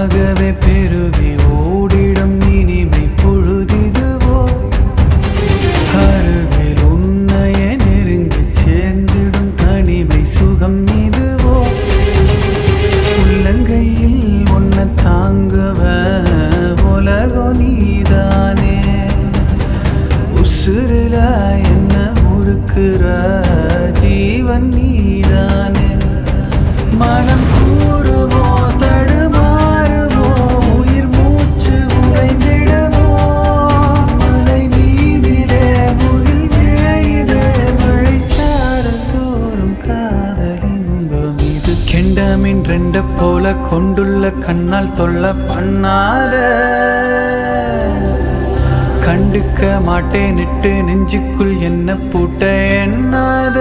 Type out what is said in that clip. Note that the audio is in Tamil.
தானாகவே பெருகி ஓடிடும் இனிமை பொழுதிதுவோ அருகில் உன்னையே நெருங்கி சேர்ந்திடும் தனிமை சுகம் இதுவோ உள்ளங்கையில் உன்னை தாங்குவ உலகம் நீதானே உசுருல என்ன முறுக்குற ஜீவன் நீதானே மனம் கூறுவோ தடுமாறுவோ உயிர் மூச்சு உறைந்திடுவோ மலை மீதிலே முகில் மேயுதே மழைச்சாரல் தோறும் காதலின்பம் இது கெண்டமின் ரெண்ட போல கொண்டுள்ள கண்ணால் தொல்ல பண்ணாத கண்டுக்க மாட்டேன் நிட்டு நெஞ்சுக்குள் என்ன பூட்ட எண்ணாத